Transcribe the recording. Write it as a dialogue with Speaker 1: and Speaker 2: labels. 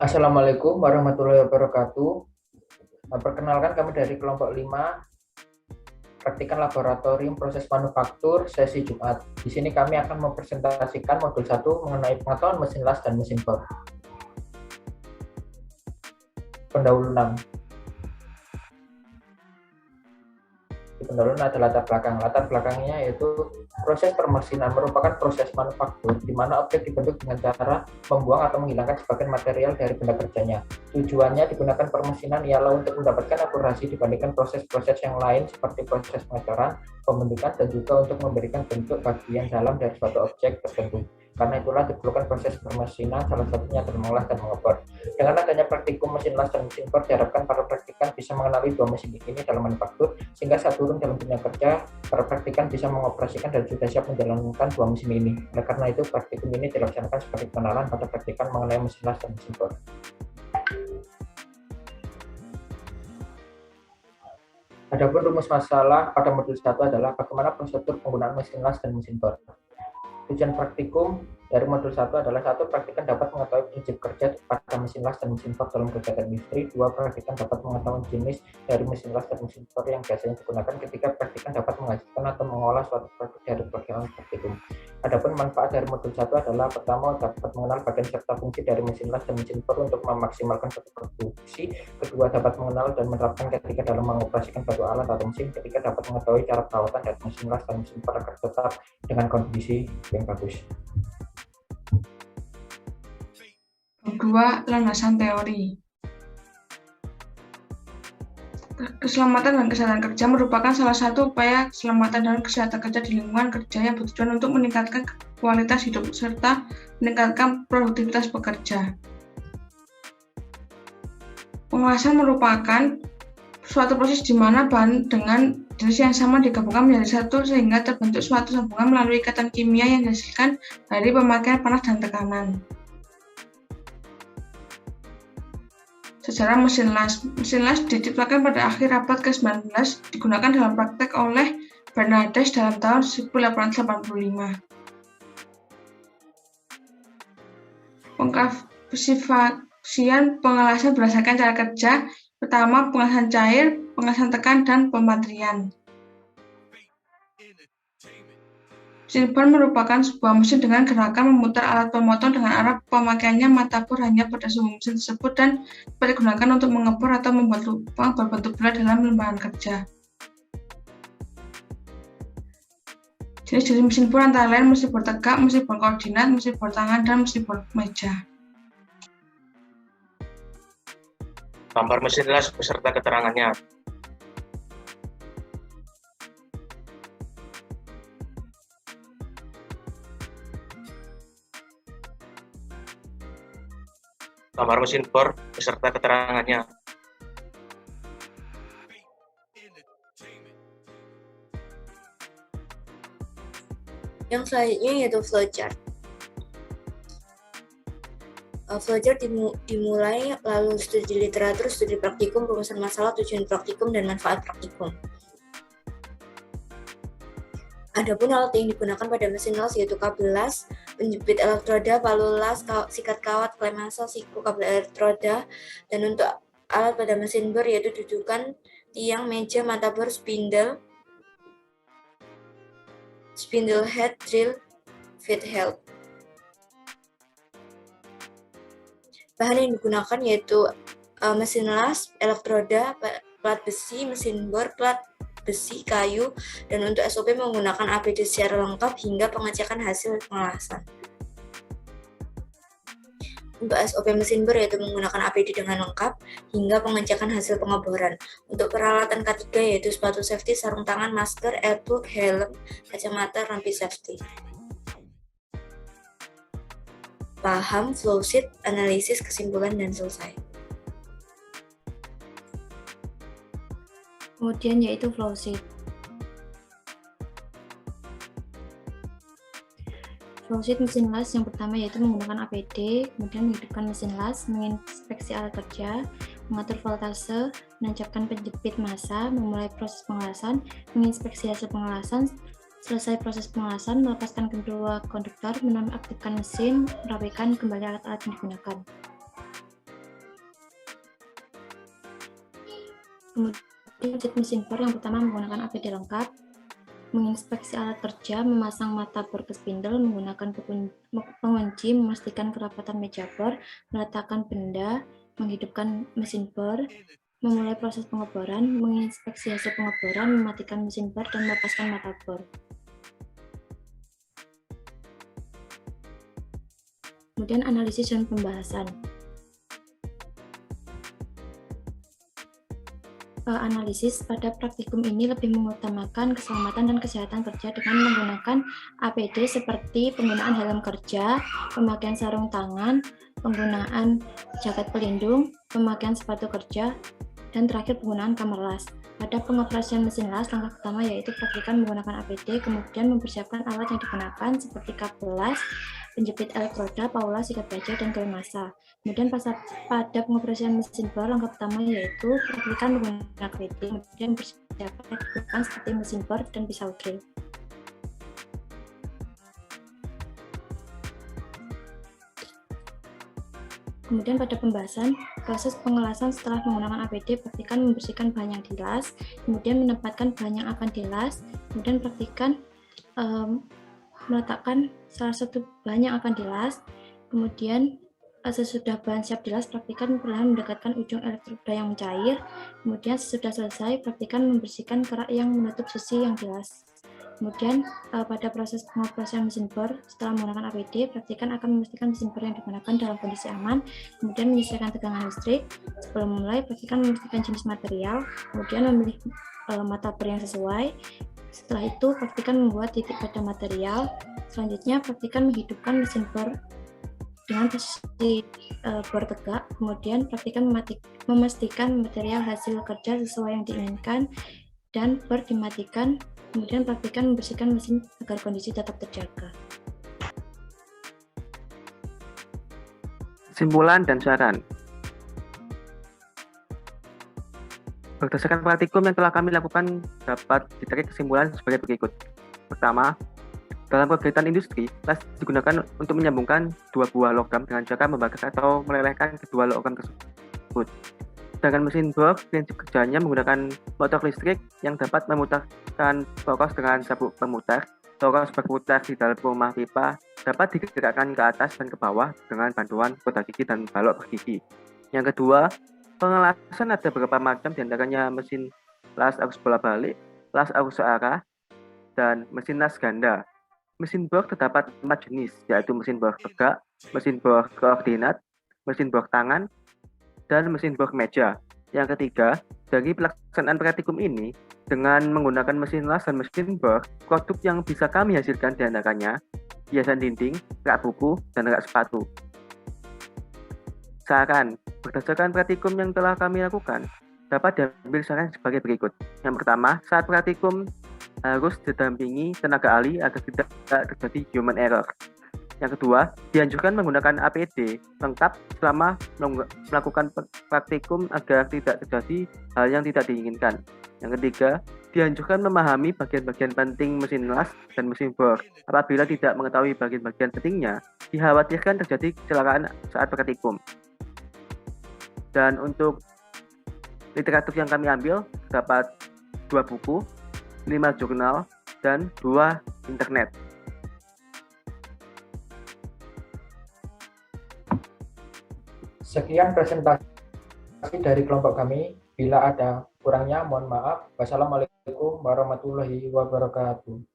Speaker 1: Assalamualaikum warahmatullahi wabarakatuh. Perkenalkan kami dari kelompok 5, praktikan laboratorium proses manufaktur sesi Jumat. Di sini kami akan mempresentasikan modul 1 mengenai pengetahuan mesin las dan mesin bor. Pendahuluan. Pendahuluan adalah latar belakang. Latar belakangnya yaitu proses permesinan merupakan proses manufaktur di mana objek dibentuk dengan cara membuang atau menghilangkan sebagian material dari benda kerjanya. Tujuannya digunakan permesinan ialah untuk mendapatkan akurasi dibandingkan proses-proses yang lain seperti proses pengecoran, pembentukan, dan juga untuk memberikan bentuk bagian dalam dari suatu objek tertentu. Karena itulah diperlukan proses permesinan, salah satunya adalah mengolah dan mengebor. Dengan adanya praktikum mesin las dan mesin bor, diharapkan para praktikan bisa mengenali dua mesin ini dalam manufaktur, sehingga saat turun dalam dunia kerja, para praktikan bisa mengoperasikan dan sudah siap menjalankan dua mesin ini. Oleh karena itu, praktikum ini dilaksanakan sebagai pengenalan pada praktikan mengenai mesin las dan mesin bor. Adapun rumus masalah pada modul 1 adalah bagaimana prosedur penggunaan mesin las dan mesin bor. Tujuan praktikum dari modul 1 adalah 1. Praktikan dapat mengetahui prinsip kerja pada mesin las dan mesin bor dalam kegiatan industri. 2. Praktikan dapat mengetahui jenis dari mesin las dan mesin bor yang biasanya digunakan. 3. Praktikan dapat menghasilkan atau mengolah suatu produk dari pelaksanaan praktikum. Adapun manfaat dari modul 1 adalah pertama, dapat mengenal bagian serta fungsi dari mesin las dan mesin bor untuk memaksimalkan suatu produksi. Kedua, dapat mengenal dan menerapkan ketika dalam mengoperasikan suatu alat atau mesin. Ketiga, dapat mengetahui cara perawatan dari mesin las dan mesin bor agar tetap dengan kondisi yang bagus.
Speaker 2: Kedua, landasan teori. Keselamatan dan kesehatan kerja merupakan salah satu upaya keselamatan dan kesehatan kerja di lingkungan kerja yang bertujuan untuk meningkatkan kualitas hidup serta meningkatkan produktivitas pekerja. Pengelasan merupakan suatu proses di mana bahan dengan jenis yang sama digabungkan menjadi satu sehingga terbentuk suatu sambungan melalui ikatan kimia yang dihasilkan dari pemakaian panas dan tekanan. Sejarah mesin las. Mesin las diciptakan pada akhir abad ke-19, digunakan dalam praktek oleh Bernardes dalam tahun 1885. Pengklasifikasian pengelasan berdasarkan cara kerja, pertama pengelasan cair, pengelasan tekan, dan pematrian. Mesin bor merupakan sebuah mesin dengan gerakan memutar alat pemotong dengan arah pemakaiannya mata bor hanya pada sumbu mesin tersebut dan dapat digunakan untuk mengebor atau membuat lubang berbentuk bulat dalam lembaran kerja. Jenis-jenis mesin bor antara lain mesin bor tegak, mesin bor koordinat, mesin bor tangan, dan mesin bor meja.
Speaker 3: Gambar mesin las beserta keterangannya. Gambar mesin bor beserta keterangannya.
Speaker 4: Yang selanjutnya yaitu flowchart. Flowchart dimulai lalu studi literatur, studi praktikum, rumusan masalah, tujuan praktikum, dan manfaat praktikum. Adapun alat yang digunakan pada mesin las yaitu kabel las, penjepit elektroda, palu las, sikat kawat, klem asal, siku, kabel elektroda, dan untuk alat pada mesin bor yaitu dudukan, tiang, meja, mata bor, spindle head, drill, feed head. Bahan yang digunakan yaitu mesin las, elektroda, plat besi, mesin bor, plat besi, kayu, dan untuk SOP menggunakan APD secara lengkap hingga pengecekan hasil pengelasan. Untuk SOP mesin bor yaitu menggunakan APD dengan lengkap hingga pengecekan hasil pengeboran. Untuk peralatan K3 yaitu sepatu safety, sarung tangan, masker, airplug, helm, kacamata, rampi safety. Paham, flowsheet, analisis, kesimpulan, dan selesai.
Speaker 5: Kemudian yaitu flowsheet. Flowsheet mesin las yang pertama yaitu menggunakan APD, kemudian menghidupkan mesin las, menginspeksi alat kerja, mengatur voltase, menancapkan penjepit massa, memulai proses pengelasan, menginspeksi hasil pengelasan, selesai proses pengelasan, melepaskan kedua konduktor, menonaktifkan mesin, merapikan kembali alat-alat yang digunakan. Kemudian wujud mesin bor yang pertama menggunakan APD lengkap, menginspeksi alat kerja, memasang mata bor ke spindle, menggunakan pengunci, memastikan kerapatan meja bor, meletakkan benda, menghidupkan mesin bor, memulai proses pengeboran, menginspeksi hasil pengeboran, mematikan mesin bor, dan melepaskan mata bor. Kemudian analisis dan pembahasan. Analisis pada praktikum ini lebih mengutamakan keselamatan dan kesehatan kerja dengan menggunakan APD seperti penggunaan helm kerja, pemakaian sarung tangan, penggunaan jaket pelindung, pemakaian sepatu kerja, dan terakhir penggunaan kamar las. Pada pengoperasian mesin las, langkah pertama yaitu praktikan menggunakan APD, kemudian mempersiapkan alat yang digunakan seperti kabel las, penjepit elektroda, paula, sikat baja, dan klem massa. Kemudian pada pengoperasian mesin bor, langkah pertama yaitu praktikan menggunakan APD, kemudian mempersiapkan yang digunakan seperti mesin bor dan pisau drill. Kemudian pada pembahasan, proses pengelasan setelah menggunakan APD, praktikan membersihkan bahan yang dilas, kemudian menempatkan bahan yang akan dilas, kemudian praktikan meletakkan salah satu bahan yang akan dilas, kemudian sesudah bahan siap dilas, praktikan perlahan mendekatkan ujung elektroda yang mencair, kemudian sesudah selesai, praktikan membersihkan kerak yang menutup sisi yang dilas. Kemudian pada proses pengoperasian mesin bor setelah menggunakan APD, praktikan akan memastikan mesin bor yang digunakan dalam kondisi aman, kemudian menyesuaikan tegangan listrik. Sebelum mulai, praktikan memastikan jenis material, kemudian memilih mata bor yang sesuai. Setelah itu, praktikan membuat titik pada material. Selanjutnya, praktikan menghidupkan mesin bor dengan posisi bor tegak, kemudian praktikan memastikan material hasil kerja sesuai yang diinginkan, dan bor dimatikan. Kemudian praktikan membersihkan mesin agar kondisi tetap terjaga.
Speaker 6: Kesimpulan dan saran. Berdasarkan praktikum yang telah kami lakukan, dapat ditarik kesimpulan sebagai berikut. Pertama, dalam kegiatan industri, las digunakan untuk menyambungkan dua buah logam dengan cara membakar atau melelehkan kedua logam tersebut. Sedangkan mesin bor, prinsip kerjanya menggunakan motor listrik yang dapat memutarkan toros dengan sabuk pemutar. Toros berputar di dalam rumah pipa dapat digerakkan ke atas dan ke bawah dengan bantuan roda gigi dan balok bergigi. Yang kedua, pengelasan ada beberapa macam, diantaranya mesin las arus bola balik, las arus searah, dan mesin las ganda. Mesin bor terdapat 4 jenis, yaitu mesin bor tegak, mesin bor koordinat, mesin bor tangan, dan mesin bor meja. Yang ketiga, dari pelaksanaan praktikum ini, dengan menggunakan mesin las dan mesin bor, produk yang bisa kami hasilkan diantaranya hiasan dinding, rak buku, dan rak sepatu. Saran, berdasarkan praktikum yang telah kami lakukan, dapat diambil saran sebagai berikut. Yang pertama, saat praktikum harus didampingi tenaga ahli agar tidak terjadi human error. Yang kedua, dianjurkan menggunakan APD lengkap selama melakukan praktikum agar tidak terjadi hal yang tidak diinginkan. Yang ketiga, dianjurkan memahami bagian-bagian penting mesin las dan mesin bor. Apabila tidak mengetahui bagian-bagian pentingnya, dikhawatirkan terjadi kecelakaan saat praktikum. Dan untuk literatur yang kami ambil, terdapat 2 buku, 5 jurnal, dan 2 internet.
Speaker 1: Sekian presentasi dari kelompok kami. Bila ada kurangnya, mohon maaf. Wassalamualaikum warahmatullahi wabarakatuh.